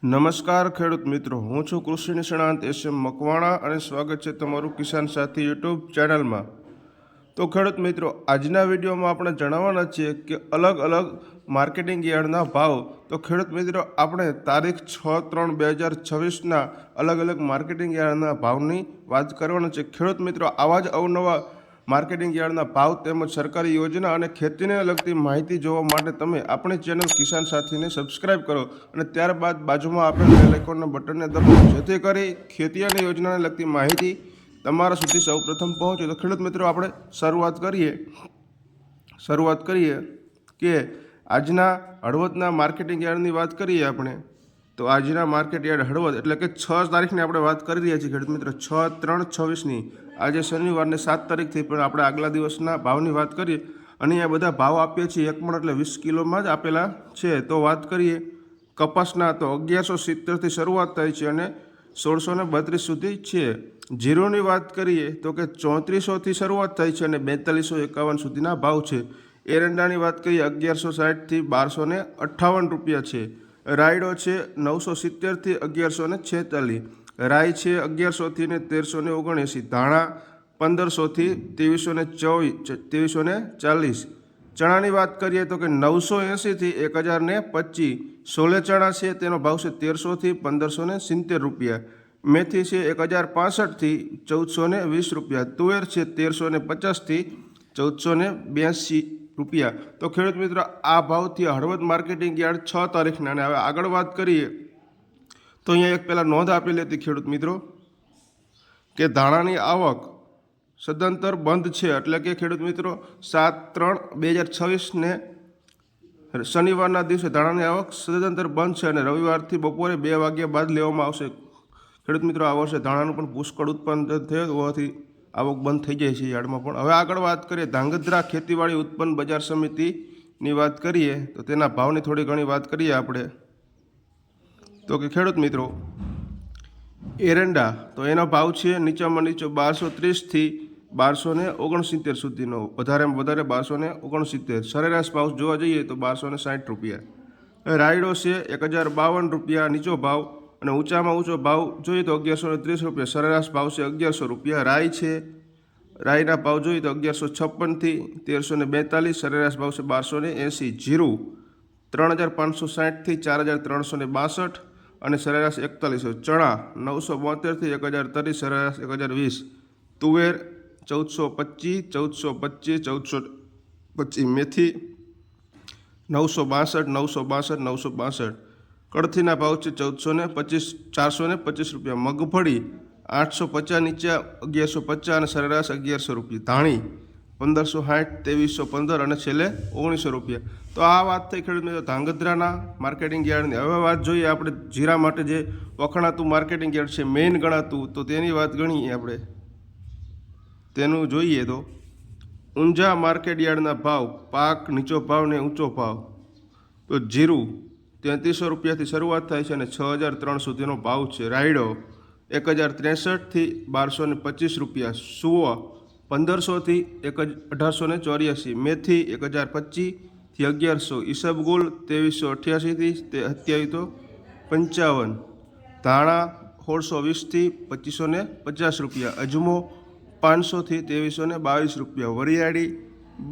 નમસ્કાર ખેડૂત મિત્રો, હું છું કૃષિ નિષ્ણાંત એસ.એમ. મકવાણા અને સ્વાગત છે તમારું કિસાન સાથી યુટ્યુબ ચેનલમાં। તો ખેડૂત મિત્રો, આજના વિડીયોમાં આપણે જણાવવાના છીએ કે અલગ અલગ માર્કેટિંગ યાર્ડના ભાવ। તો ખેડૂત મિત્રો, આપણે તારીખ 6/3/2026ના અલગ અલગ માર્કેટિંગ યાર્ડના ભાવની વાત કરવાના છે। ખેડૂત મિત્રો, આવા જ અવનવા માર્કેટિંગ યાર્ડના ભાવ તેમજ સરકારી યોજના અને ખેતીને લગતી માહિતી જોવા માટે તમે આપણી ચેનલ કિસાન સાથીને સબસ્ક્રાઇબ કરો અને ત્યારબાદ બાજુમાં આપેલ બેલ આઇકોનના બટનને દબાવો, જેથી કરી ખેતી અને યોજનાને લગતી માહિતી તમારા સુધી સૌપ્રથમ પહોંચે। તો ખેડૂત મિત્રો, આપણે શરૂઆત કરીએ કે આજના હળવદના માર્કેટિંગ યાર્ડની વાત કરીએ આપણે। તો આજના માર્કેટ યાર્ડ હળવદ એટલે કે 6 તારીખની આપણે વાત કરી રહ્યા છીએ ખેડૂત મિત્રો, 6/3/26ની। આજે શનિવારને 7 તારીખથી પણ આપણે આગલા દિવસના ભાવની વાત કરીએ અને અહીંયા બધા ભાવ આપીએ છીએ 1 મણ એટલે 20 કિલોમાં જ આપેલા છે। તો વાત કરીએ કપાસના, તો 1170થી શરૂઆત થાય છે અને 1632 સુધી છે। જીરુની વાત કરીએ તો કે 3400થી શરૂઆત થાય છે અને 4251 સુધીના ભાવ છે। એરંડાની વાત કરીએ 1160થી 1258 રૂપિયા છે। રાયડો છે 970થી 1146, રાઈ છે 1100થી ને 1379, ધાણા 1500થી 2340। ચણાની વાત કરીએ તો કે 980થી 1025। સોલે ચણા છે તેનો ભાવ છે 1300થી 1570 રૂપિયા। મેથી છે 1065થી 1420 રૂપિયા। તુવેર છે 1350થી 1482 રૂપિયા। તો ખેડૂત મિત્રો, આ ભાવથી હળવદ માર્કેટિંગ યાર્ડ 6 તારીખના। અને હવે આગળ વાત કરીએ તો અહીંયા એક પહેલાં નોંધ આપેલી હતી ખેડૂત મિત્રો કે ધાણાની આવક સદંતર બંધ છે, એટલે કે ખેડૂત મિત્રો 7/3/2026ને શનિવારના દિવસે ધાણાની આવક સદંતર બંધ છે અને રવિવારથી બપોરે 2 વાગ્યા બાદ લેવામાં આવશે। ખેડૂત મિત્રો, આ વર્ષે ધાણાનું પણ પુષ્કળ ઉત્પન્ન થયું હોવાથી આવક બંધ થઈ જાય છે યાર્ડમાં પણ। હવે આગળ વાત કરીએ ધાંગધ્રા ખેતીવાડી ઉત્પન્ન બજાર સમિતિની વાત કરીએ તો તેના ભાવની થોડી ઘણી વાત કરીએ આપણે। તો કે ખેડૂત મિત્રો, એરંડા તો એનો ભાવ છે નીચામાં નીચો 1230થી 1269 સુધીનો, વધારેમાં વધારે 1269। સરેરાશ ભાવ જોવા જઈએ તો 1260 રૂપિયા। રાયડો છે 1052 રૂપિયા નીચો ભાવ અને ઊંચામાં ઊંચો ભાવ જોઈએ તો 1130 રૂપિયા, સરેરાશ ભાવ છે 1100 રૂપિયા। રાઈ છે, રાઈના ભાવ જોઈએ તો 1156થી 1342, સરેરાશ ભાવ છે 1280। જીરું 3560થી 4362 અને સરેરાશ 4100। ચણા 972થી 1030, સરેરાશ 1020। તુવેર 1425, 1425। મેથી 962। કળથીના ભાવ છે 425 રૂપિયા। મગફળી 850 નીચે 1150 અને સરેરાશ 1100 રૂપિયા। ધાણી 1560, 2315 અને છેલ્લે 1900 રૂપિયા। તો આ વાત થઈ ખેડૂત મિત્રો ધાંગધ્રાના માર્કેટિંગ યાર્ડની। હવે વાત જોઈએ આપણે જીરા માટે જે વખણાતું માર્કેટિંગ યાર્ડ છે, મેઇન ગણાતું, તો તેની વાત ગણીએ આપણે। તેનું જોઈએ તો ઊંઝા માર્કેટ યાર્ડના ભાવ, પાક, નીચો ભાવ ને ઊંચો ભાવ। તો જીરું 3300 રૂપિયાથી શરૂઆત થાય છે અને 6003 સુધીનો ભાવ છે। રાયડો 1063થી 1225 રૂપિયા। સુવો 1500થી 1884। મેથી 1025થી 1100। ઈસબગુલ 2388થી 2755। ધાણા 1620થી 2550 રૂપિયા। અજમો 500થી 2322 રૂપિયા। વરિયાળી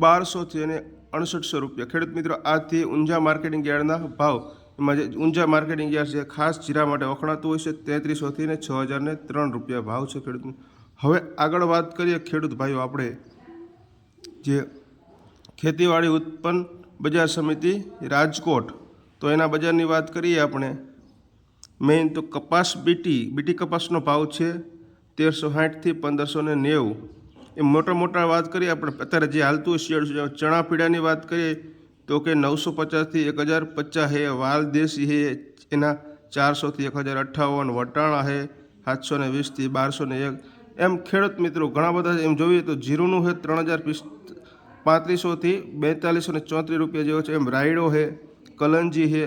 1200થી અને 6800 રૂપિયા। ખેડૂત મિત્રો, આથી ઊંઝા માર્કેટિંગ યાર્ડના ભાવ। એમાં જે ઊંઝા માર્કેટિંગ યાર્ડ છે ખાસ જીરા માટે વખણાતું હોય છે 3300થી ને 6003 રૂપિયા ભાવ છે ખેડૂત મિત્રો। હવે આગળ વાત કરીએ ખેડૂત ભાઈઓ આપણે જે ખેતીવાડી ઉત્પન્ન બજાર સમિતિ રાજકોટ, તો એના બજારની વાત કરીએ આપણે। મેઇન તો કપાસ બીટી કપાસનો ભાવ છે 1360થી 1590। એ મોટા વાત કરીએ આપણે અત્યારે જે હાલતું શિયાળું છે। ચણા પીળાની વાત કરીએ તો કે 950થી 1050 है। વાલ દેશી है એના 400થી 1058। વટાણા है 720થી 1201। એમ ખેડૂત મિત્રો ઘણા બધા એમ જોઈએ તો જીરુનું છે 3500થી 4234 રૂપિયા જેવો છે। એમ રાયડો છે, કલંજી છે,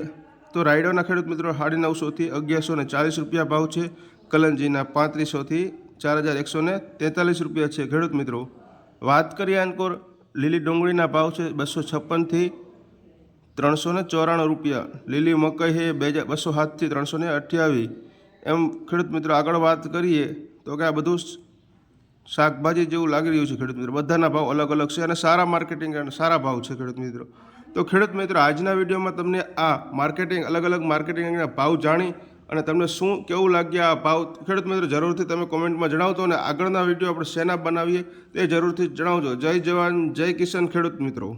તો રાયડોના ખેડૂત મિત્રો 950થી 1140 રૂપિયા ભાવ છે। કલંજીના 3500થી 4143 રૂપિયા છે ખેડૂત મિત્રો। વાત કરીએ આનકોર લીલી ડુંગળીના ભાવ છે 256થી 394 રૂપિયા, લીલી મકાઈ છે 207થી 328. એમ ખેડૂત મિત્રો આગળ વાત કરીએ તો કે આ બધું શાકભાજી જેવું લાગી રહ્યું છે ખેડૂત મિત્રો. બધાના ભાવ અલગ અલગ છે અને સારા માર્કેટિંગ અને સારા ભાવ છે ખેડૂત મિત્રો. તો ખેડૂત મિત્રો આજના વિડીયોમાં તમને આ માર્કેટિંગ અલગ અલગ માર્કેટિંગના ભાવ જાણી અને તમને શું કેવું લાગ્યા આ ભાવ ખેડૂત મિત્રો જરૂરથી તમે કોમેન્ટમાં જણાવજો અને આગળના વિડીયો આપણે શેના બનાવીએ તે જરૂરથી જણાવજો. જય જવાન જય કિસાન ખેડૂત મિત્રો.